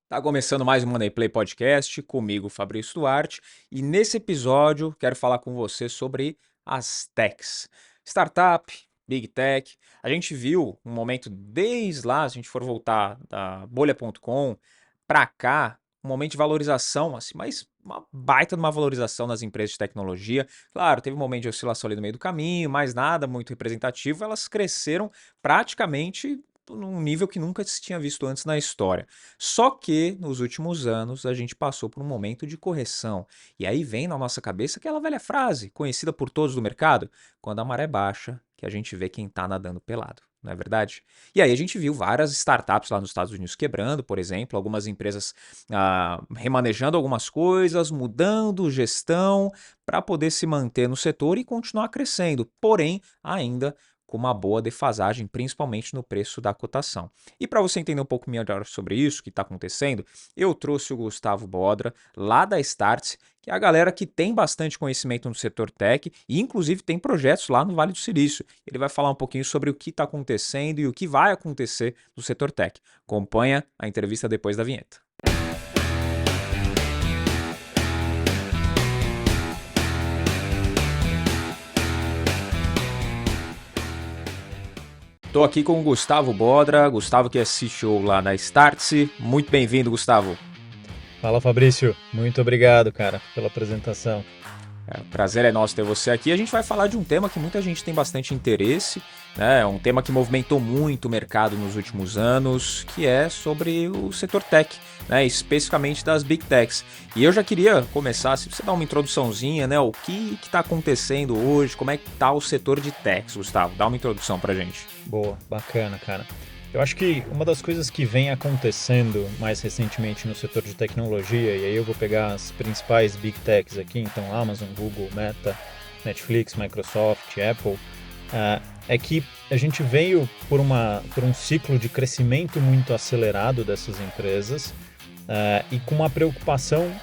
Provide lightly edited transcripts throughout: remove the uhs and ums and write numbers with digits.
Tá começando mais um Money Play Podcast, comigo, Fabrício Duarte, e nesse episódio quero falar com você sobre as techs. Startup, Big Tech. A gente viu um momento desde lá, se a gente for voltar da bolha.com para cá, um momento de valorização, assim, mas uma baita de uma valorização nas empresas de tecnologia. Claro, teve um momento de oscilação ali no meio do caminho, mas nada muito representativo. Elas cresceram praticamente num nível que nunca se tinha visto antes na história. Só que nos últimos anos a gente passou por um momento de correção. E aí vem na nossa cabeça aquela velha frase, conhecida por todos do mercado: quando a maré baixa, que a gente vê quem está nadando pelado. Não é verdade? E aí a gente viu várias startups lá nos Estados Unidos quebrando, por exemplo, algumas empresas remanejando algumas coisas, mudando gestão para poder se manter no setor e continuar crescendo, porém ainda com uma boa defasagem, principalmente no preço da cotação. E para você entender um pouco melhor sobre isso que está acontecendo, eu trouxe o Gustavo Bodra, lá da Startse, que é a galera que tem bastante conhecimento no setor tech e inclusive tem projetos lá no Vale do Silício. Ele vai falar um pouquinho sobre o que está acontecendo e o que vai acontecer no setor tech. Acompanha a entrevista depois da vinheta. Estou aqui com o Gustavo Bodra, Gustavo que é CTO lá da Startse. Muito bem-vindo, Gustavo. Fala Fabrício, muito obrigado, cara, pela apresentação. O prazer é nosso ter você aqui. A gente vai falar de um tema que muita gente tem bastante interesse, né? É um tema que movimentou muito o mercado nos últimos anos, que é sobre o setor tech, né? Especificamente das big techs. E eu já queria começar, se você dar uma introduçãozinha, né? O que está acontecendo hoje, como é que está o setor de techs, Gustavo? Dá uma introdução para gente. Boa, bacana, cara. Eu acho que uma das coisas que vem acontecendo mais recentemente no setor de tecnologia, e aí eu vou pegar as principais big techs aqui, então Amazon, Google, Meta, Netflix, Microsoft, Apple, é que a gente veio por um ciclo de crescimento muito acelerado dessas empresas e com uma preocupação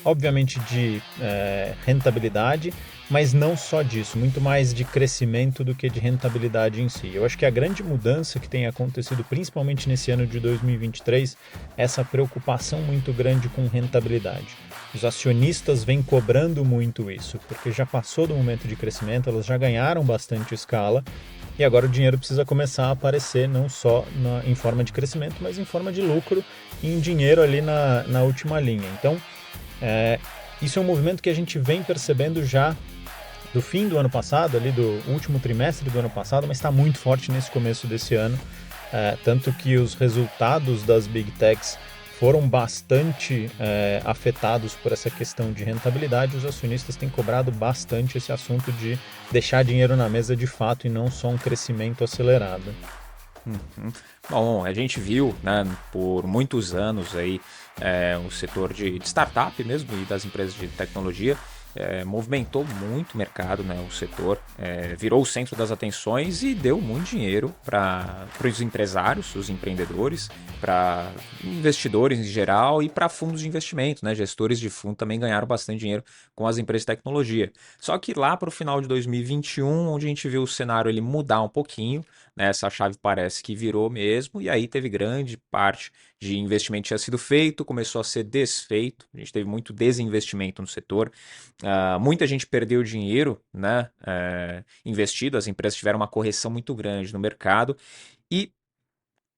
obviamente de rentabilidade, mas não só disso, muito mais de crescimento do que de rentabilidade em si. Eu acho que a grande mudança que tem acontecido, principalmente nesse ano de 2023, é essa preocupação muito grande com rentabilidade. Os acionistas vêm cobrando muito isso, porque já passou do momento de crescimento, elas já ganharam bastante escala e agora o dinheiro precisa começar a aparecer não só em forma de crescimento, mas em forma de lucro e em dinheiro ali na última linha. Então, isso é um movimento que a gente vem percebendo já do fim do ano passado, ali do último trimestre do ano passado, mas está muito forte nesse começo desse ano. Tanto que os resultados das Big Techs foram bastante afetados por essa questão de rentabilidade. Os acionistas têm cobrado bastante esse assunto de deixar dinheiro na mesa de fato e não só um crescimento acelerado. Uhum. Bom, a gente viu, né, por muitos anos aí o setor de startup mesmo e das empresas de tecnologia movimentou muito o mercado, né, o setor virou o centro das atenções e deu muito dinheiro para os empresários, os empreendedores, para investidores em geral e para fundos de investimento, né, gestores de fundo também ganharam bastante dinheiro com as empresas de tecnologia. Só que lá para o final de 2021, onde a gente viu o cenário ele mudar um pouquinho, né, essa chave parece que virou mesmo, e aí teve grande parte de investimento que tinha sido feito, começou a ser desfeito, a gente teve muito desinvestimento no setor, muita gente perdeu dinheiro, né, investido, as empresas tiveram uma correção muito grande no mercado, e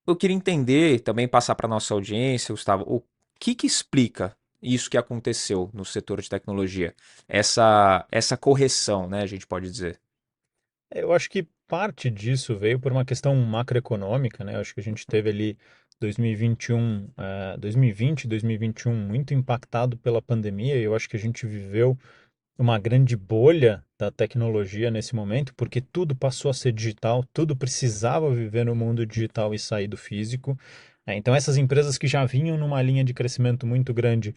eu queria entender, também passar para nossa audiência, Gustavo, o que explica isso que aconteceu no setor de tecnologia, essa correção, né, a gente pode dizer. Eu acho que parte disso veio por uma questão macroeconômica, né? Eu acho que a gente teve ali 2021, 2020, 2021 muito impactado pela pandemia e eu acho que a gente viveu uma grande bolha da tecnologia nesse momento, porque tudo passou a ser digital, tudo precisava viver no mundo digital e sair do físico. Então essas empresas que já vinham numa linha de crescimento muito grande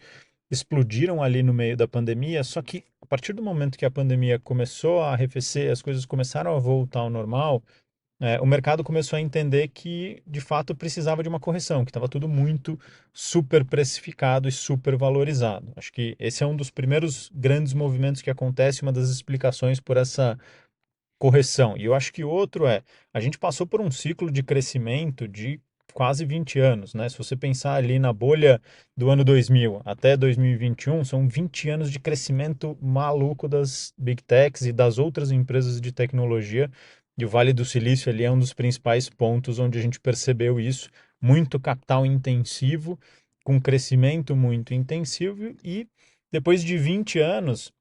explodiram ali no meio da pandemia, só que a partir do momento que a pandemia começou a arrefecer, as coisas começaram a voltar ao normal, o mercado começou a entender que de fato precisava de uma correção, que estava tudo muito super precificado e super valorizado. Acho que esse é um dos primeiros grandes movimentos que acontece, uma das explicações por essa correção. E eu acho que outro a gente passou por um ciclo de crescimento de quase 20 anos, né? Se você pensar ali na bolha do ano 2000 até 2021, são 20 anos de crescimento maluco das Big Techs e das outras empresas de tecnologia. E o Vale do Silício ali é um dos principais pontos onde a gente percebeu isso. Muito capital intensivo, com crescimento muito intensivo e depois de 20 anos,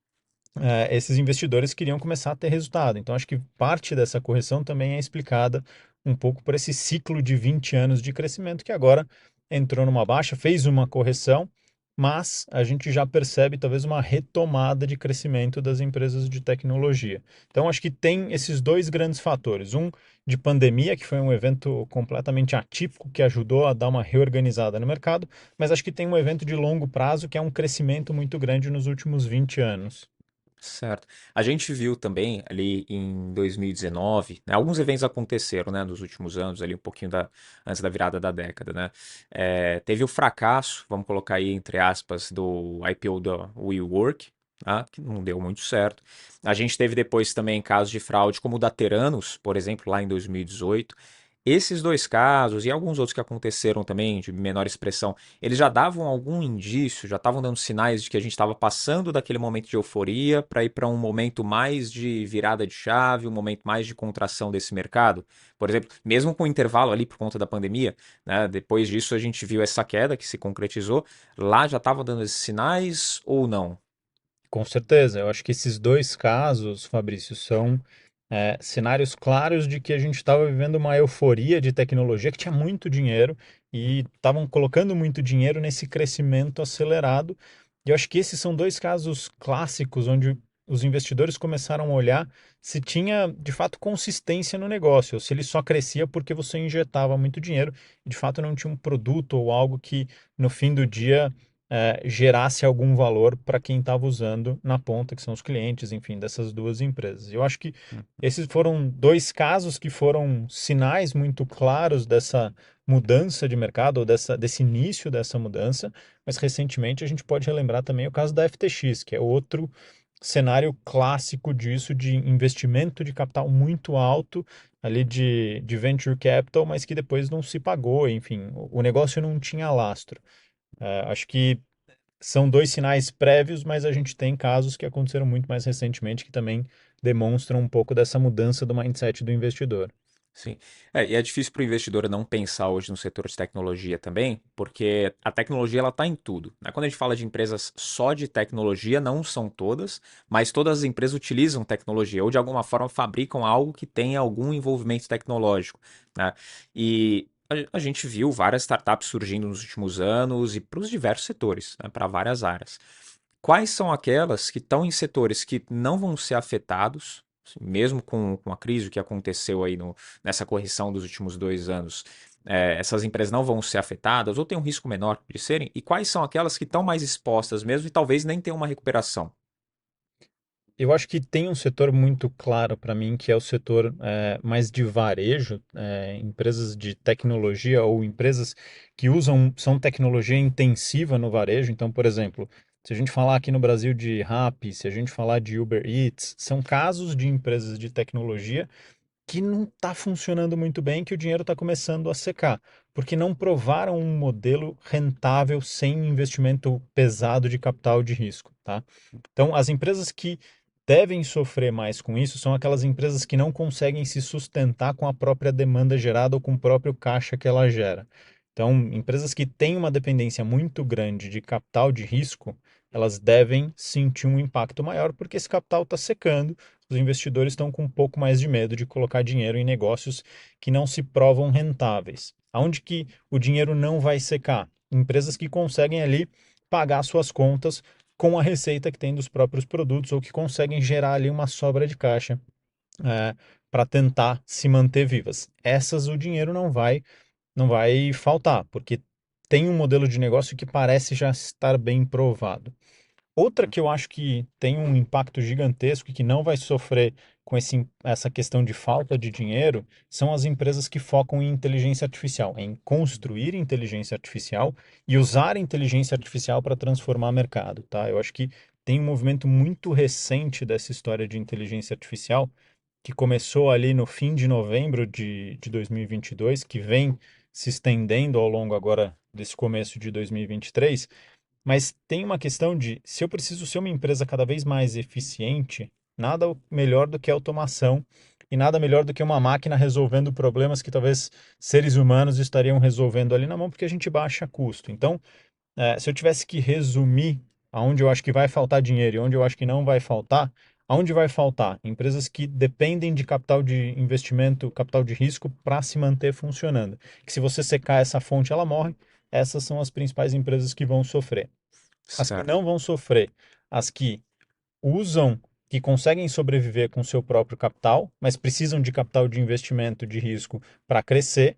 esses investidores queriam começar a ter resultado. Então, acho que parte dessa correção também é explicada um pouco por esse ciclo de 20 anos de crescimento que agora entrou numa baixa, fez uma correção, mas a gente já percebe talvez uma retomada de crescimento das empresas de tecnologia. Então, acho que tem esses dois grandes fatores. Um de pandemia, que foi um evento completamente atípico que ajudou a dar uma reorganizada no mercado, mas acho que tem um evento de longo prazo que é um crescimento muito grande nos últimos 20 anos. Certo. A gente viu também ali em 2019, né, alguns eventos aconteceram, né, nos últimos anos, ali um pouquinho antes da virada da década, né? Teve o fracasso, vamos colocar aí entre aspas, do IPO da WeWork, tá? Que não deu muito certo. A gente teve depois também casos de fraude, como o da Teranos, por exemplo, lá em 2018. Esses dois casos e alguns outros que aconteceram também, de menor expressão, eles já davam algum indício, já estavam dando sinais de que a gente estava passando daquele momento de euforia para ir para um momento mais de virada de chave, um momento mais de contração desse mercado. Por exemplo, mesmo com o intervalo ali por conta da pandemia, né, depois disso a gente viu essa queda que se concretizou, lá já estava dando esses sinais ou não? Com certeza, eu acho que esses dois casos, Fabrício, são cenários claros de que a gente estava vivendo uma euforia de tecnologia, que tinha muito dinheiro e estavam colocando muito dinheiro nesse crescimento acelerado. E eu acho que esses são dois casos clássicos onde os investidores começaram a olhar se tinha de fato consistência no negócio, ou se ele só crescia porque você injetava muito dinheiro e de fato não tinha um produto ou algo que no fim do dia gerasse algum valor para quem estava usando na ponta, que são os clientes, enfim, dessas duas empresas. Eu acho que esses foram dois casos que foram sinais muito claros dessa mudança de mercado, ou desse início dessa mudança, mas recentemente a gente pode relembrar também o caso da FTX, que é outro cenário clássico disso, de investimento de capital muito alto, ali de venture capital, mas que depois não se pagou, enfim, o negócio não tinha lastro. Acho que são dois sinais prévios, mas a gente tem casos que aconteceram muito mais recentemente que também demonstram um pouco dessa mudança do mindset do investidor. Sim. E é difícil para o investidor não pensar hoje no setor de tecnologia também, porque a tecnologia ela está em tudo, né? Quando a gente fala de empresas só de tecnologia, não são todas, mas todas as empresas utilizam tecnologia ou de alguma forma fabricam algo que tenha algum envolvimento tecnológico, né? E a gente viu várias startups surgindo nos últimos anos e para os diversos setores, né? Para várias áreas. Quais são aquelas que estão em setores que não vão ser afetados, assim, mesmo com a crise que aconteceu aí nessa correção dos últimos 2 anos? Essas empresas não vão ser afetadas ou têm um risco menor de serem? E quais são aquelas que estão mais expostas mesmo e talvez nem tenham uma recuperação? Eu acho que tem um setor muito claro para mim, que é o setor mais de varejo, empresas de tecnologia ou empresas que são tecnologia intensiva no varejo. Então, por exemplo, se a gente falar aqui no Brasil de Rappi, se a gente falar de Uber Eats, são casos de empresas de tecnologia que não está funcionando muito bem, que o dinheiro está começando a secar, porque não provaram um modelo rentável sem investimento pesado de capital de risco, tá? Então, as empresas que devem sofrer mais com isso são aquelas empresas que não conseguem se sustentar com a própria demanda gerada ou com o próprio caixa que ela gera. Então, empresas que têm uma dependência muito grande de capital de risco, elas devem sentir um impacto maior, porque esse capital está secando, os investidores estão com um pouco mais de medo de colocar dinheiro em negócios que não se provam rentáveis. Aonde que o dinheiro não vai secar? Empresas que conseguem ali pagar suas contas com a receita que tem dos próprios produtos ou que conseguem gerar ali uma sobra de caixa para tentar se manter vivas. Essas o dinheiro não vai faltar, porque tem um modelo de negócio que parece já estar bem provado. Outra que eu acho que tem um impacto gigantesco e que não vai sofrer com essa questão de falta de dinheiro são as empresas que focam em inteligência artificial, em construir inteligência artificial e usar a inteligência artificial para transformar mercado, tá? Eu acho que tem um movimento muito recente dessa história de inteligência artificial que começou ali no fim de novembro de 2022, que vem se estendendo ao longo agora desse começo de 2023, mas tem uma questão de, se eu preciso ser uma empresa cada vez mais eficiente, nada melhor do que automação e nada melhor do que uma máquina resolvendo problemas que talvez seres humanos estariam resolvendo ali na mão, porque a gente baixa custo. Então, se eu tivesse que resumir aonde eu acho que vai faltar dinheiro e onde eu acho que não vai faltar, aonde vai faltar? Empresas que dependem de capital de investimento, capital de risco para se manter funcionando. Que se você secar essa fonte, ela morre. Essas são as principais empresas que vão sofrer. As que Certo. não vão sofrer, as que usam, que conseguem sobreviver com seu próprio capital, mas precisam de capital de investimento de risco para crescer,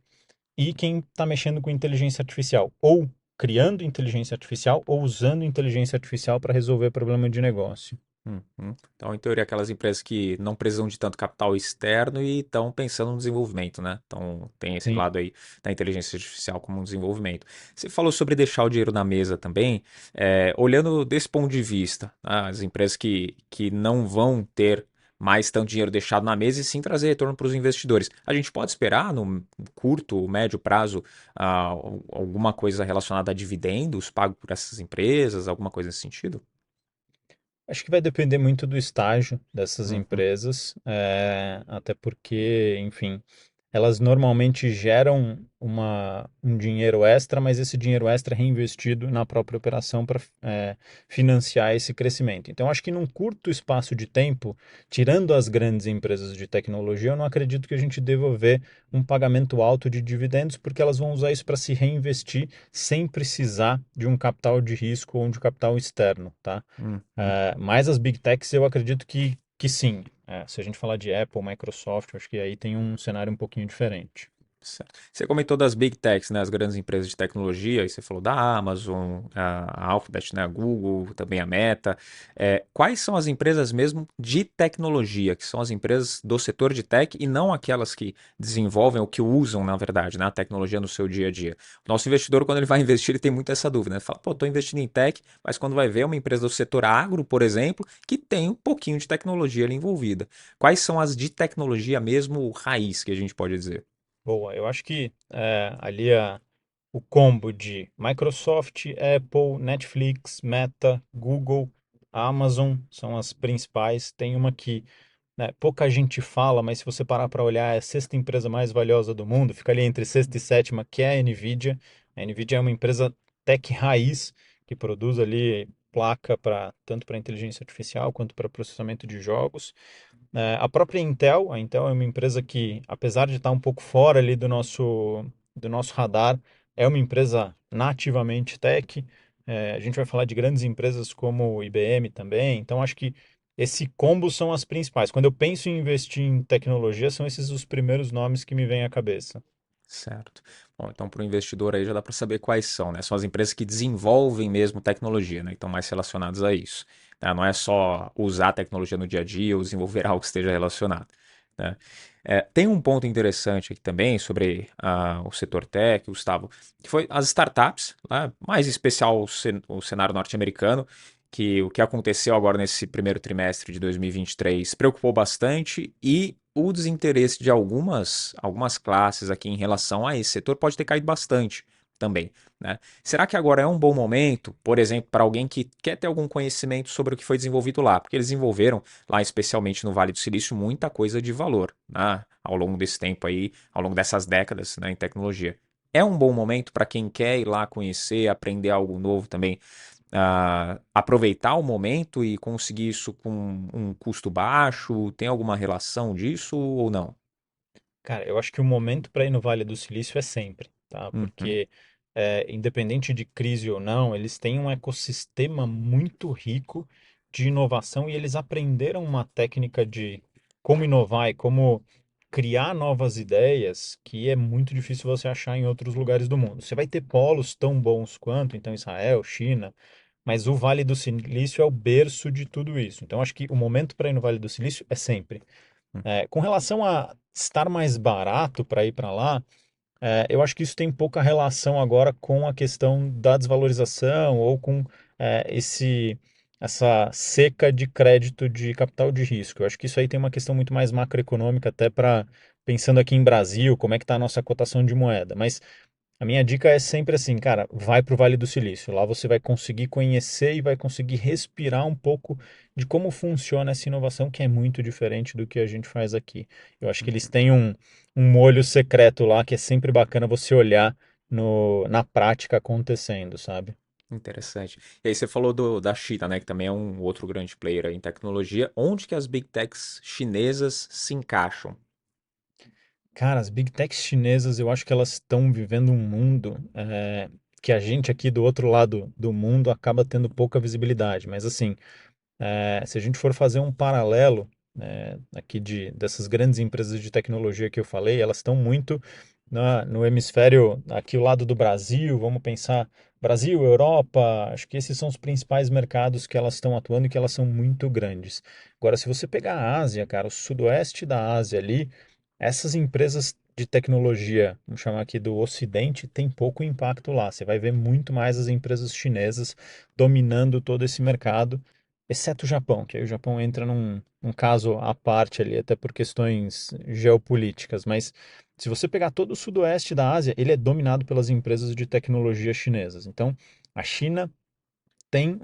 e quem está mexendo com inteligência artificial, ou criando inteligência artificial, ou usando inteligência artificial para resolver problema de negócio. Uhum. Então, em teoria, aquelas empresas que não precisam de tanto capital externo e estão pensando no desenvolvimento, né? Então, tem esse Sim. lado aí da inteligência artificial como um desenvolvimento. Você falou sobre deixar o dinheiro na mesa também. Olhando desse ponto de vista, tá? As empresas que não vão ter mais tanto dinheiro deixado na mesa e sim trazer retorno para os investidores. A gente pode esperar no curto, médio prazo, alguma coisa relacionada a dividendos pagos por essas empresas, alguma coisa nesse sentido? Acho que vai depender muito do estágio dessas Uhum. empresas, até porque, enfim, elas normalmente geram um dinheiro extra, mas esse dinheiro extra é reinvestido na própria operação para financiar esse crescimento. Então, acho que num curto espaço de tempo, tirando as grandes empresas de tecnologia, eu não acredito que a gente deva ver um pagamento alto de dividendos, porque elas vão usar isso para se reinvestir sem precisar de um capital de risco ou de capital externo, tá? Uhum. Mas as Big Techs eu acredito que sim. Se a gente falar de Apple, Microsoft, eu acho que aí tem um cenário um pouquinho diferente. Certo. Você comentou das Big Techs, né, as grandes empresas de tecnologia, e você falou da Amazon, a Alphabet, né, a Google, também a Meta. Quais são as empresas mesmo de tecnologia, que são as empresas do setor de tech e não aquelas que desenvolvem ou que usam, na verdade, né, a tecnologia no seu dia a dia? O nosso investidor, quando ele vai investir, ele tem muito essa dúvida, né? Fala, pô, estou investindo em tech, mas quando vai ver é uma empresa do setor agro, por exemplo, que tem um pouquinho de tecnologia ali envolvida. Quais são as de tecnologia mesmo raiz, que a gente pode dizer? Boa, eu acho que ali o combo de Microsoft, Apple, Netflix, Meta, Google, Amazon são as principais. Tem uma que, né, pouca gente fala, mas se você parar para olhar, é a sexta empresa mais valiosa do mundo, fica ali entre sexta e sétima, que é a Nvidia. A Nvidia é uma empresa tech raiz que produz ali placa para tanto para inteligência artificial quanto para processamento de jogos. A própria Intel, a Intel é uma empresa que, apesar de estar um pouco fora ali do nosso radar, é uma empresa nativamente tech. A gente vai falar de grandes empresas como IBM também, então acho que esse combo são as principais. Quando eu penso em investir em tecnologia, são esses os primeiros nomes que me vêm à cabeça. Certo. Bom, então para o investidor aí já dá para saber quais são, né? São as empresas que desenvolvem mesmo tecnologia, né? Então mais relacionadas a isso, né? Não é só usar a tecnologia no dia a dia ou desenvolver algo que esteja relacionado, né? Tem um ponto interessante aqui também sobre o setor tech, Gustavo, que foi as startups, né? Mais em especial o cenário norte-americano, que o que aconteceu agora nesse primeiro trimestre de 2023 preocupou bastante e o desinteresse de algumas classes aqui em relação a esse setor pode ter caído bastante também, né? Será que agora é um bom momento, por exemplo, para alguém que quer ter algum conhecimento sobre o que foi desenvolvido lá? Porque eles desenvolveram lá, especialmente no Vale do Silício, muita coisa de valor, né? Ao longo desse tempo aí, ao longo dessas décadas, né, em tecnologia. É um bom momento para quem quer ir lá conhecer, aprender algo novo também, aproveitar o momento e conseguir isso com um custo baixo? Tem alguma relação disso ou não? Cara, eu acho que o momento para ir no Vale do Silício é sempre, tá? Uhum. Porque, independente de crise ou não, eles têm um ecossistema muito rico de inovação e eles aprenderam uma técnica de como inovar e como criar novas ideias que é muito difícil você achar em outros lugares do mundo. Você vai ter polos tão bons quanto, então, Israel, China, mas o Vale do Silício é o berço de tudo isso. Então, acho que o momento para ir no Vale do Silício é sempre. Com relação a estar mais barato para ir para lá, eu acho que isso tem pouca relação agora com a questão da desvalorização ou com essa seca de crédito de capital de risco. Eu acho que isso aí tem uma questão muito mais macroeconômica, até para pensando aqui em Brasil, como é que está a nossa cotação de moeda. Mas A minha dica é sempre assim, cara, vai para o Vale do Silício. Lá você vai conseguir conhecer e vai conseguir respirar um pouco de como funciona essa inovação, que é muito diferente do que a gente faz aqui. Eu acho que eles têm um molho secreto lá que é sempre bacana você olhar no, na prática acontecendo, sabe? Interessante. E aí você falou da China, né, que também é um outro grande player aí em tecnologia. Onde que as big techs chinesas se encaixam? Cara, as big techs chinesas, eu acho que elas estão vivendo um mundo que a gente aqui do outro lado do mundo acaba tendo pouca visibilidade. Mas assim, se a gente for fazer um paralelo aqui dessas grandes empresas de tecnologia que eu falei, elas estão muito no hemisfério aqui ao lado do Brasil, vamos pensar Brasil, Europa, acho que esses são os principais mercados que elas estão atuando e que elas são muito grandes. Agora, se você pegar a Ásia, cara, o sudoeste da Ásia ali, essas empresas de tecnologia, vamos chamar aqui do Ocidente, tem pouco impacto lá. Você vai ver muito mais as empresas chinesas dominando todo esse mercado, exceto o Japão, que aí o Japão entra num caso à parte ali, até por questões geopolíticas. Mas se você pegar todo o sudoeste da Ásia, ele é dominado pelas empresas de tecnologia chinesas. Então, a China tem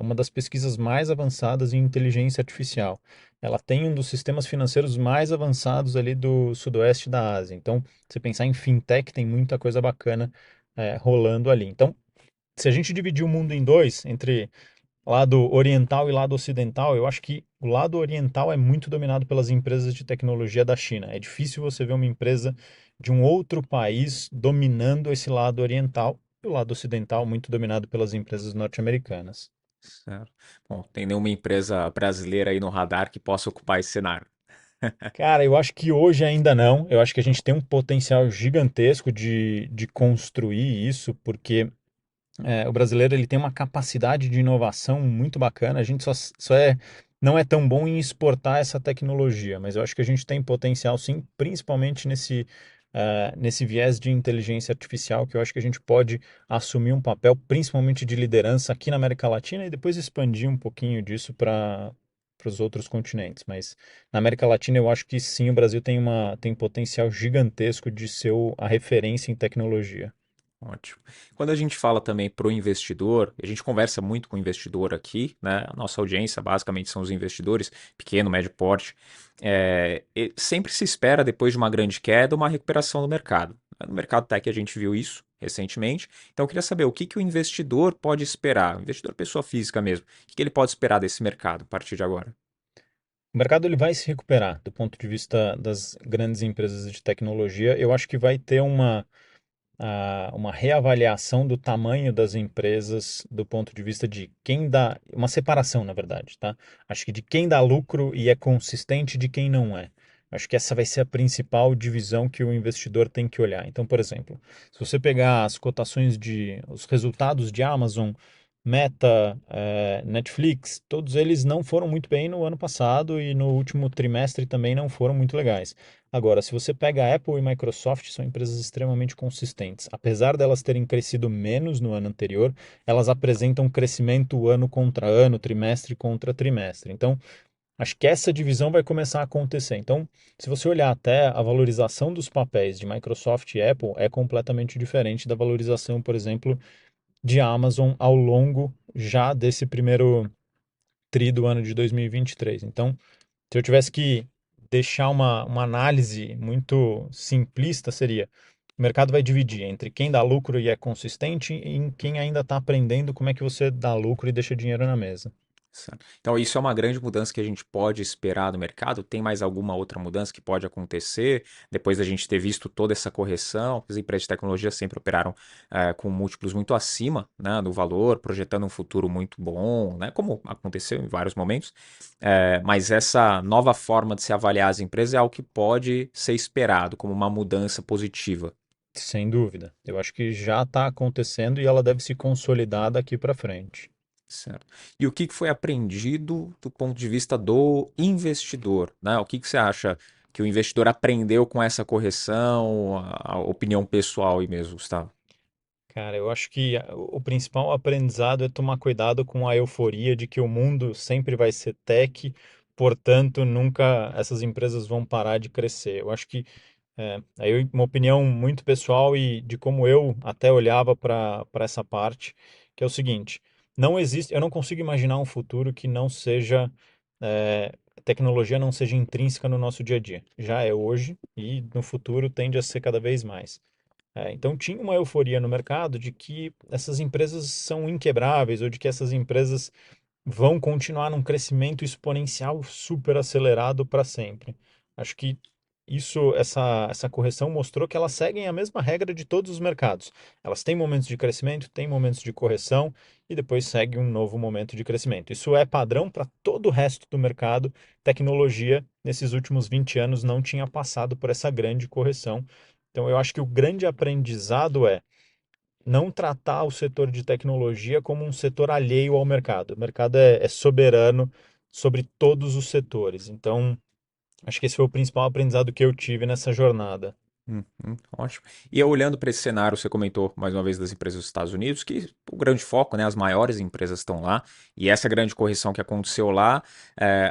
uma das pesquisas mais avançadas em inteligência artificial. Ela tem um dos sistemas financeiros mais avançados ali do sudoeste da Ásia. Então, você pensar em fintech, tem muita coisa bacana rolando ali. Então, se a gente dividir o mundo em dois, entre lado oriental e lado ocidental, eu acho que o lado oriental é muito dominado pelas empresas de tecnologia da China. É difícil você ver uma empresa de um outro país dominando esse lado oriental e o lado ocidental muito dominado pelas empresas norte-americanas. Certo. Bom, tem nenhuma empresa brasileira aí no radar que possa ocupar esse cenário. Cara, eu acho que hoje ainda não. Eu acho que a gente tem um potencial gigantesco de construir isso, porque o brasileiro ele tem uma capacidade de inovação muito bacana. A gente não é tão bom em exportar essa tecnologia, mas eu acho que a gente tem potencial sim, principalmente nesse viés de inteligência artificial, que eu acho que a gente pode assumir um papel, principalmente de liderança aqui na América Latina e depois expandir um pouquinho disso para os outros continentes. Mas na América Latina eu acho que sim, o Brasil tem potencial gigantesco de ser a referência em tecnologia. Ótimo. Quando a gente fala também para o investidor, a gente conversa muito com o investidor aqui, né? A nossa audiência basicamente são os investidores, pequeno, médio porte. E sempre se espera, depois de uma grande queda, uma recuperação do mercado. No mercado tech a gente viu isso recentemente. Então eu queria saber o que, que o investidor pode esperar, o investidor pessoa física mesmo, o que, que ele pode esperar desse mercado a partir de agora? O mercado ele vai se recuperar do ponto de vista das grandes empresas de tecnologia. Eu acho que vai ter uma reavaliação do tamanho das empresas do ponto de vista de quem dá, uma separação, na verdade, tá? Acho que de quem dá lucro e é consistente de quem não é. Acho que essa vai ser a principal divisão que o investidor tem que olhar. Então, por exemplo, se você pegar as cotações os resultados de Amazon, Meta, Netflix, todos eles não foram muito bem no ano passado e no último trimestre também não foram muito legais. Agora, se você pega a Apple e Microsoft, são empresas extremamente consistentes. Apesar delas terem crescido menos no ano anterior, elas apresentam crescimento ano contra ano, trimestre contra trimestre. Então, acho que essa divisão vai começar a acontecer. Então, se você olhar até a valorização dos papéis de Microsoft e Apple, é completamente diferente da valorização, por exemplo, de Amazon ao longo já desse primeiro tri do ano de 2023. Então, se eu tivesse que deixar uma análise muito simplista, seria: o mercado vai dividir entre quem dá lucro e é consistente e em quem ainda está aprendendo como é que você dá lucro e deixa dinheiro na mesa. Certo. Então, isso é uma grande mudança que a gente pode esperar no mercado. Tem mais alguma outra mudança que pode acontecer depois da gente ter visto toda essa correção? As empresas de tecnologia sempre operaram com múltiplos muito acima, né, do valor, projetando um futuro muito bom, né, como aconteceu em vários momentos. Mas essa nova forma de se avaliar as empresas é algo que pode ser esperado como uma mudança positiva. Sem dúvida. Eu acho que já está acontecendo e ela deve se consolidar daqui para frente. Certo. E o que que foi aprendido do ponto de vista do investidor, né? O que que você acha que o investidor aprendeu com essa correção, a opinião pessoal aí mesmo, Gustavo? Cara, eu acho que o principal aprendizado é tomar cuidado com a euforia de que o mundo sempre vai ser tech, portanto, nunca essas empresas vão parar de crescer. Eu acho que Uma opinião muito pessoal e de como eu até olhava para essa parte, que é o seguinte: não existe, eu não consigo imaginar um futuro que não seja tecnologia não seja intrínseca no nosso dia a dia. Já é hoje e no futuro tende a ser cada vez mais. Então tinha uma euforia no mercado de que essas empresas são inquebráveis ou de que essas empresas vão continuar num crescimento exponencial super acelerado para sempre. Acho que essa correção mostrou que elas seguem a mesma regra de todos os mercados. Elas têm momentos de crescimento, têm momentos de correção e depois segue um novo momento de crescimento. Isso é padrão para todo o resto do mercado. Tecnologia, nesses últimos 20 anos, não tinha passado por essa grande correção. Então, eu acho que o grande aprendizado é não tratar o setor de tecnologia como um setor alheio ao mercado. O mercado é soberano sobre todos os setores. Então, acho que esse foi o principal aprendizado que eu tive nessa jornada. Ótimo. E olhando para esse cenário, você comentou mais uma vez das empresas dos Estados Unidos, que o grande foco, né, as maiores empresas estão lá, e essa grande correção que aconteceu lá,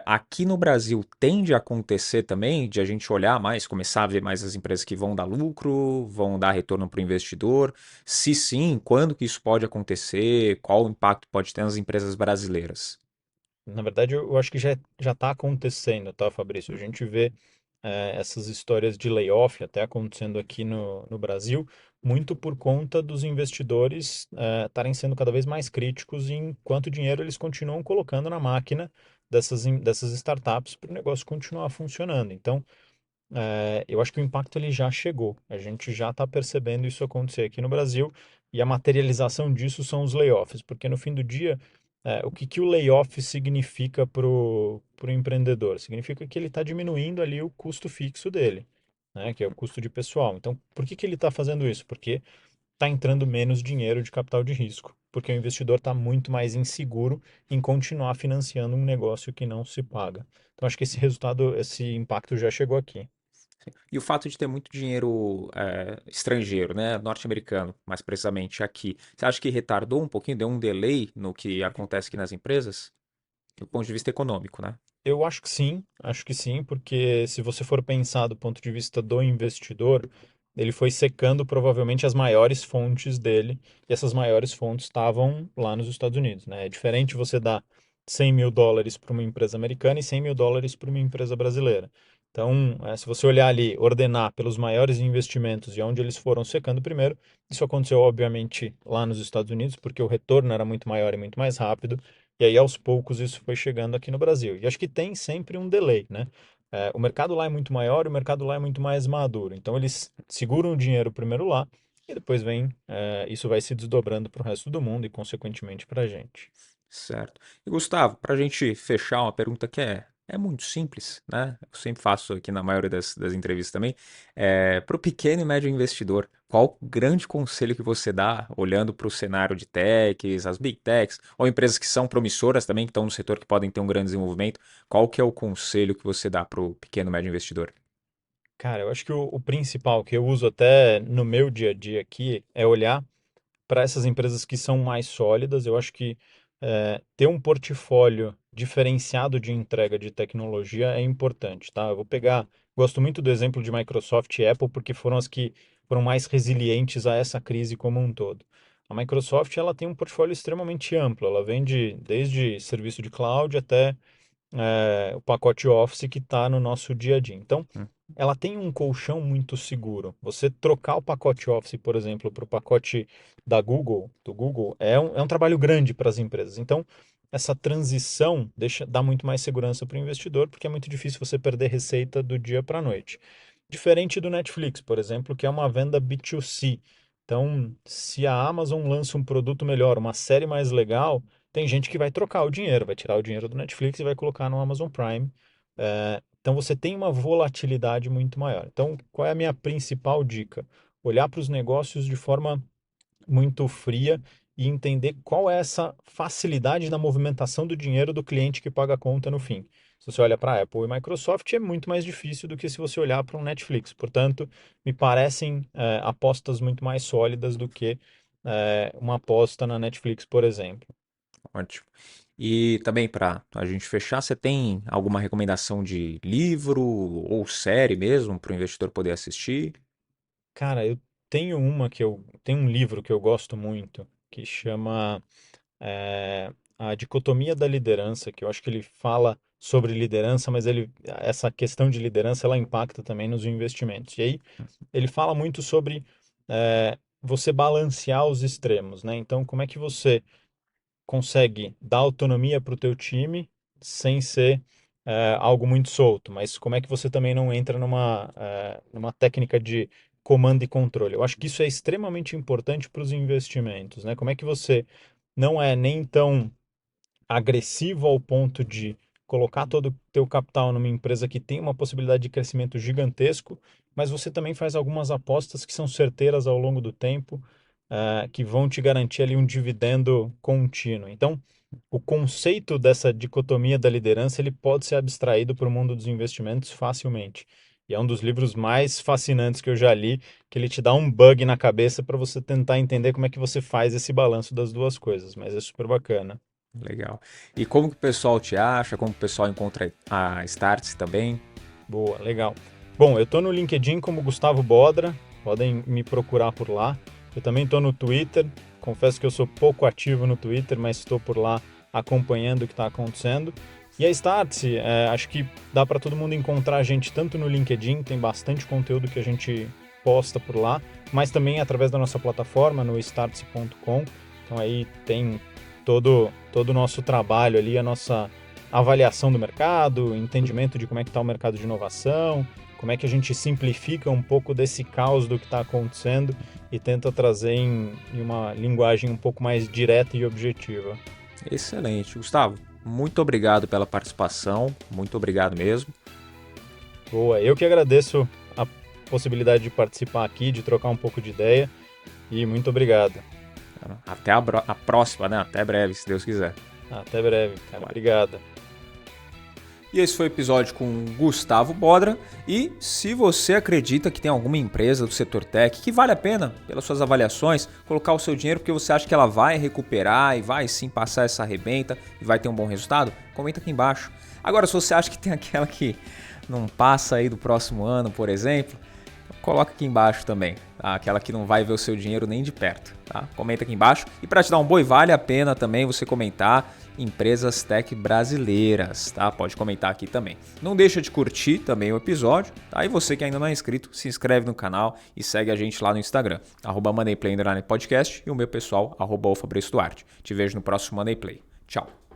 aqui no Brasil tende a acontecer também, de a gente olhar mais, começar a ver mais as empresas que vão dar lucro, vão dar retorno para o investidor. Se sim, quando que isso pode acontecer? Qual o impacto pode ter nas empresas brasileiras? Na verdade, eu acho que já está acontecendo, tá, Fabrício? A gente vê essas histórias de layoff até acontecendo aqui no Brasil, muito por conta dos investidores estarem sendo cada vez mais críticos em quanto dinheiro eles continuam colocando na máquina dessas startups para o negócio continuar funcionando. Então, eu acho que o impacto ele já chegou. A gente já está percebendo isso acontecer aqui no Brasil e a materialização disso são os layoffs, porque no fim do dia, o que, que o layoff significa para o empreendedor? Significa que ele está diminuindo ali o custo fixo dele, né, que é o custo de pessoal. Então, por que, que ele está fazendo isso? Porque está entrando menos dinheiro de capital de risco, porque o investidor está muito mais inseguro em continuar financiando um negócio que não se paga. Então, acho que esse resultado, esse impacto já chegou aqui. E o fato de ter muito dinheiro estrangeiro, né, norte-americano, mais precisamente aqui, você acha que retardou um pouquinho, deu um delay no que acontece aqui nas empresas? Do ponto de vista econômico, né? Eu acho que sim, porque se você for pensar do ponto de vista do investidor, ele foi secando provavelmente as maiores fontes dele, e essas maiores fontes estavam lá nos Estados Unidos, né? É diferente você dar US$ 100.000 para uma empresa americana e US$ 100.000 para uma empresa brasileira. Então, se você olhar ali, ordenar pelos maiores investimentos e onde eles foram secando primeiro, isso aconteceu obviamente lá nos Estados Unidos, porque o retorno era muito maior e muito mais rápido, e aí, aos poucos, isso foi chegando aqui no Brasil. E acho que tem sempre um delay, né? O mercado lá é muito maior e o mercado lá é muito mais maduro. Então, eles seguram o dinheiro primeiro lá e depois vem, isso vai se desdobrando para o resto do mundo e, consequentemente, para a gente. Certo. E Gustavo, para a gente fechar uma pergunta que é muito simples, né? Eu sempre faço aqui na maioria das entrevistas também. Para o pequeno e médio investidor, qual o grande conselho que você dá, olhando para o cenário de techs, as big techs, ou empresas que são promissoras também, que estão no setor que podem ter um grande desenvolvimento, qual que é o conselho que você dá para o pequeno e médio investidor? Cara, eu acho que o principal que eu uso até no meu dia a dia aqui é olhar para essas empresas que são mais sólidas. Eu acho que ter um portfólio diferenciado de entrega de tecnologia é importante, tá? Eu vou pegar, gosto muito do exemplo de Microsoft e Apple porque foram as que foram mais resilientes a essa crise como um todo. A Microsoft ela tem um portfólio extremamente amplo. Ela vende desde serviço de cloud até o pacote Office que está no nosso dia a dia. Então, Hum, ela tem um colchão muito seguro. Você trocar o pacote Office, por exemplo, para o pacote do Google, é um trabalho grande para as empresas. Então, essa transição dá muito mais segurança para o investidor, porque é muito difícil você perder receita do dia para a noite. Diferente do Netflix, por exemplo, que é uma venda B2C. Então, se a Amazon lança um produto melhor, uma série mais legal, tem gente que vai trocar o dinheiro, vai tirar o dinheiro do Netflix e vai colocar no Amazon Prime. Então você tem uma volatilidade muito maior. Então, qual é a minha principal dica? Olhar para os negócios de forma muito fria e entender qual é essa facilidade na movimentação do dinheiro do cliente que paga a conta no fim. Se você olha para a Apple e Microsoft, é muito mais difícil do que se você olhar para um Netflix. Portanto, me parecem apostas muito mais sólidas do que uma aposta na Netflix, por exemplo. ótimo. E também para a gente fechar, você tem alguma recomendação de livro ou série mesmo para o investidor poder assistir? Cara, eu tenho tenho um livro que eu gosto muito, que chama A Dicotomia da Liderança, que eu acho que ele fala sobre liderança, mas essa questão de liderança ela impacta também nos investimentos. E aí ele fala muito sobre você balancear os extremos, né? Então, como é que você consegue dar autonomia para o teu time sem ser algo muito solto, mas como é que você também não entra numa técnica de comando e controle? Eu acho que isso é extremamente importante para os investimentos, né? Como é que você não é nem tão agressivo ao ponto de colocar todo o teu capital numa empresa que tem uma possibilidade de crescimento gigantesco, mas você também faz algumas apostas que são certeiras ao longo do tempo, que vão te garantir ali um dividendo contínuo. Então, o conceito dessa dicotomia da liderança ele pode ser abstraído para o mundo dos investimentos facilmente. E é um dos livros mais fascinantes que eu já li, que ele te dá um bug na cabeça para você tentar entender como é que você faz esse balanço das duas coisas, mas é super bacana. Legal. E como que o pessoal te acha? Como que o pessoal encontra a Startse também? Boa, legal. Bom, eu estou no LinkedIn como Gustavo Bodra, podem me procurar por lá. Eu também estou no Twitter, confesso que eu sou pouco ativo no Twitter, mas estou por lá acompanhando o que está acontecendo. E a Startse, acho que dá para todo mundo encontrar a gente tanto no LinkedIn, tem bastante conteúdo que a gente posta por lá, mas também através da nossa plataforma no startse.com. Então aí tem todo o nosso trabalho ali, a nossa avaliação do mercado, entendimento de como é que está o mercado de inovação, como é que a gente simplifica um pouco desse caos do que está acontecendo e tenta trazer em uma linguagem um pouco mais direta e objetiva. Excelente. Gustavo, muito obrigado pela participação. Muito obrigado mesmo. Boa, eu que agradeço a possibilidade de participar aqui, de trocar um pouco de ideia e muito obrigado. Até a próxima, né? Até breve, se Deus quiser. Até breve, cara. Obrigado. E esse foi o episódio com Gustavo Bodra. E se você acredita que tem alguma empresa do setor tech que vale a pena, pelas suas avaliações, colocar o seu dinheiro porque você acha que ela vai recuperar e vai sim passar essa arrebenta e vai ter um bom resultado, comenta aqui embaixo. Agora, se você acha que tem aquela que não passa aí do próximo ano, por exemplo, coloca aqui embaixo também, tá? Aquela que não vai ver o seu dinheiro nem de perto, tá? Comenta aqui embaixo. E para te dar um boi, vale a pena também você comentar empresas tech brasileiras, tá? Pode comentar aqui também. Não deixa de curtir também o episódio, tá? E você que ainda não é inscrito, se inscreve no canal e segue a gente lá no Instagram, @MoneyPlay_podcast e o meu pessoal, @Fabrício Duarte. Te vejo no próximo Money Play. Tchau!